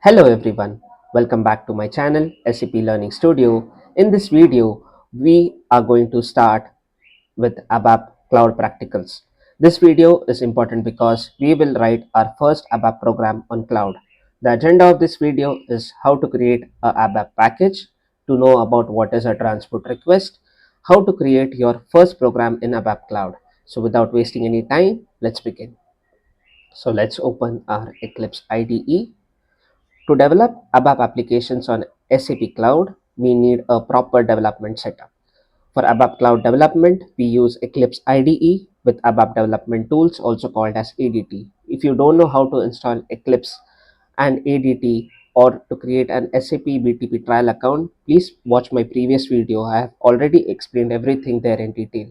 Hello everyone, welcome back to my channel SAP Learning Studio. In this video, we are going to start with ABAP Cloud Practicals. This video is important because we will write our first ABAP program on cloud. The agenda of this video is how to create a ABAP package, to know about what is a transport request, how to create your first program in ABAP Cloud. So without wasting any time, let's begin. So let's open our Eclipse IDE. To develop ABAP applications on SAP Cloud, we need a proper development setup. For ABAP Cloud development, we use Eclipse IDE with ABAP Development Tools, also called as ADT. If you don't know how to install Eclipse and ADT or to create an SAP BTP trial account, please watch my previous video. I have already explained everything there in detail.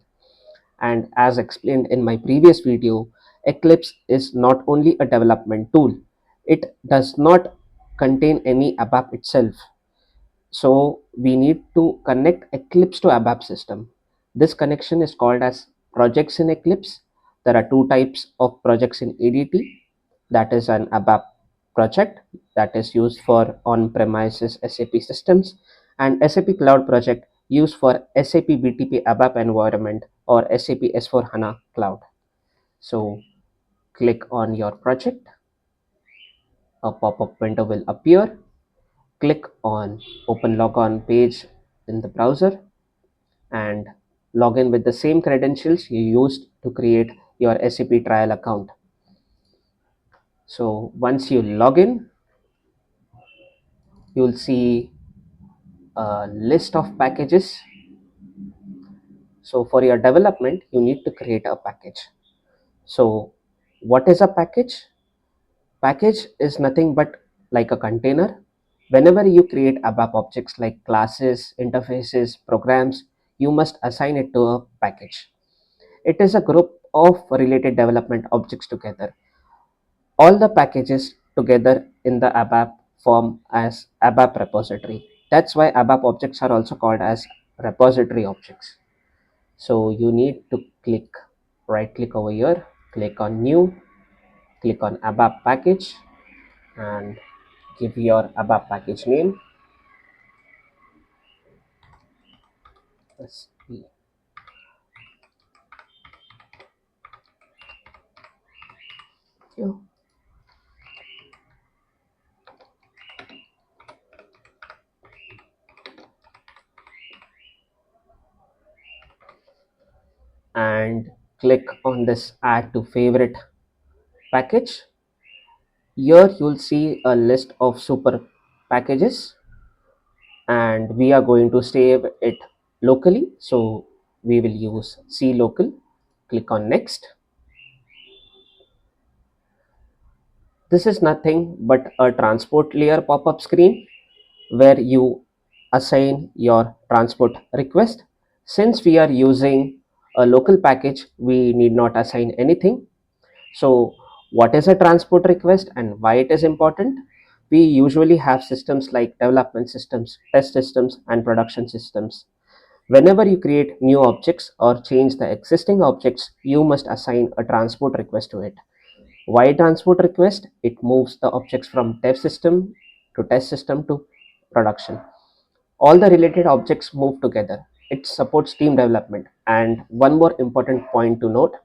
And as explained in my previous video, Eclipse is not only a development tool, it does not contain any ABAP itself. So we need to connect Eclipse to ABAP system. This connection is called as projects in Eclipse. There are two types of projects in ADT. That is an ABAP project that is used for on-premises SAP systems, and SAP Cloud Project used for SAP BTP ABAP Environment or SAP S4HANA Cloud. So click on your project, a pop-up window will appear. Click on Open Logon page in the browser and log in with the same credentials you used to create your SAP trial account. So once you log in, you'll see a list of packages. So for your development, you need to create a package. So what is a package? Package is nothing but like a container. Whenever you create ABAP objects like classes, interfaces, programs, you must assign it to a package. It is a group of related development objects together. All the packages together in the ABAP form as ABAP repository. That's why ABAP objects are also called as repository objects. So you need to right click over here, click on new, click on ABAP package and give your ABAP package name. SP. And click on this add to favorite package. Here you'll see a list of super packages and we are going to save it locally. So we will use C local. Click on next. This is nothing but a transport layer pop-up screen where you assign your transport request. Since we are using a local package, we need not assign anything. So what is a transport request and why it is important? We usually have systems like development systems, test systems, and production systems. Whenever you create new objects or change the existing objects, you must assign a transport request to it. Why transport request? It moves the objects from dev system to test system to production. All the related objects move together. It supports team development. And one more important point to note,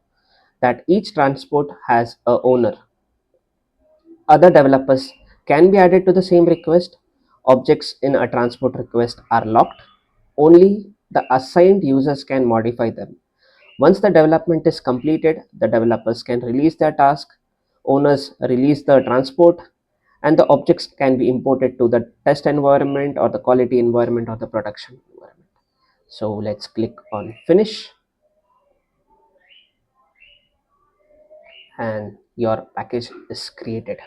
that each transport has a owner. Other developers can be added to the same request. Objects in a transport request are locked. Only the assigned users can modify them. Once the development is completed, the developers can release their task, owners release the transport, and the objects can be imported to the test environment or the quality environment or the production environment. So let's click on finish and your package is created.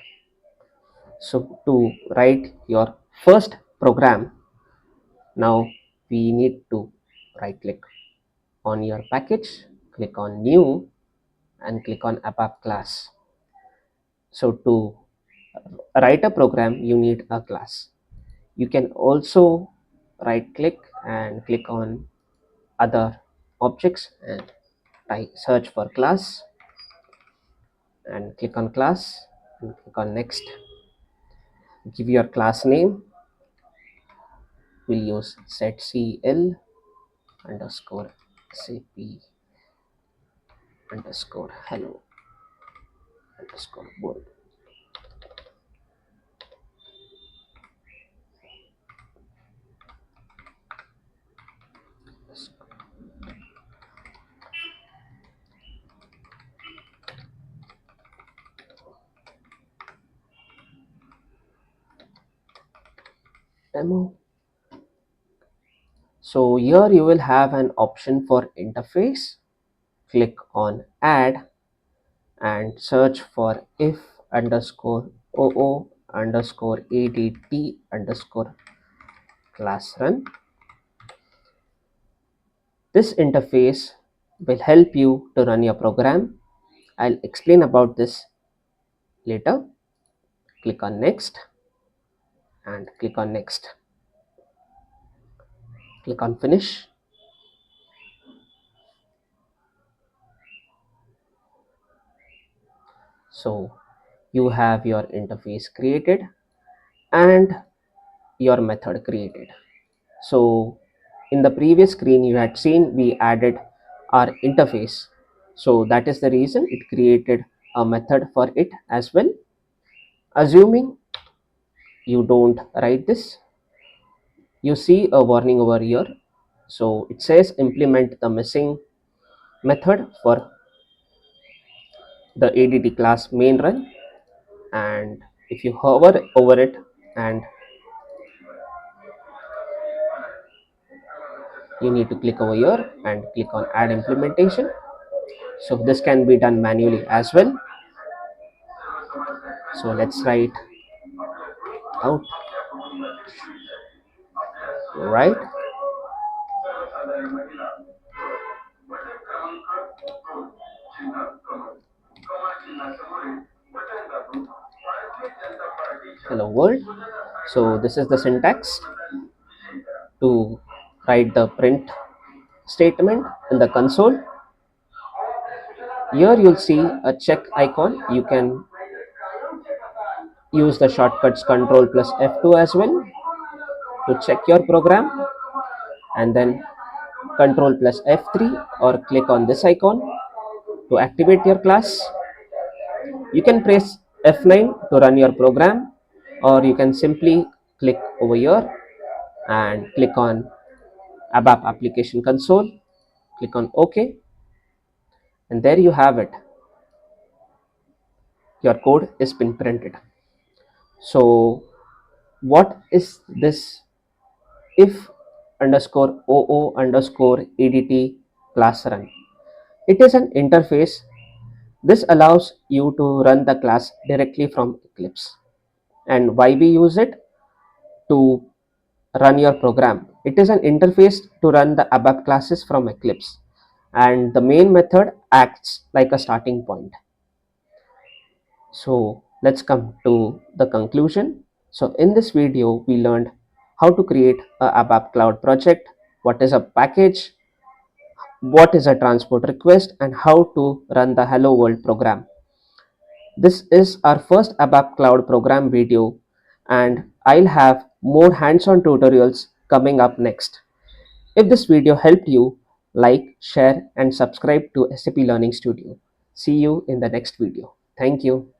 So to write your first program, now we need to right click on your package, click on new and click on ABAP class. So to write a program, you need a class. You can also right click and click on other objects and search for class and click on class and click on next. give your class name. We'll use setcl underscore SAP underscore hello underscore world. Demo. So here you will have an option for interface. Click on add and search for if underscore oo underscore adt underscore class run. This interface will help you to run your program. I'll explain about this later. Click on next and click on next. Click on finish. So you have your interface created and your method created. So in the previous screen you had seen we added our interface. So that is the reason it created a method for it as well. Assuming you don't write this, you see a warning over here. So it says implement the missing method for the ADT class main run, and if you hover over it and you need to click over here and click on add implementation. So this can be done manually as well. So let's write out, right? Hello world. So this is the syntax to write the print statement in the console. Here you'll see a check icon. You can use the shortcuts Control plus F2 as well to check your program, and then Control plus F3 or click on this icon to activate your class. You can press F9 to run your program, or you can simply click over here and click on ABAP application console, click on OK, and there you have it. Your code is been printed. So what is this if underscore oo underscore adt class run? It is an interface. This allows you to run the class directly from Eclipse. And why we use it? To run your program. It is an interface to run the ABAP classes from Eclipse, and the main method acts like a starting point. So let's come to the conclusion. So in this video we learned how to create a ABAP Cloud project, what is a package, what is a transport request, and how to run the Hello World program. This is our first ABAP Cloud program video, and I'll have more hands-on tutorials coming up next. If this video helped you, like, share, and subscribe to SAP Learning Studio. See you in the next video. Thank you.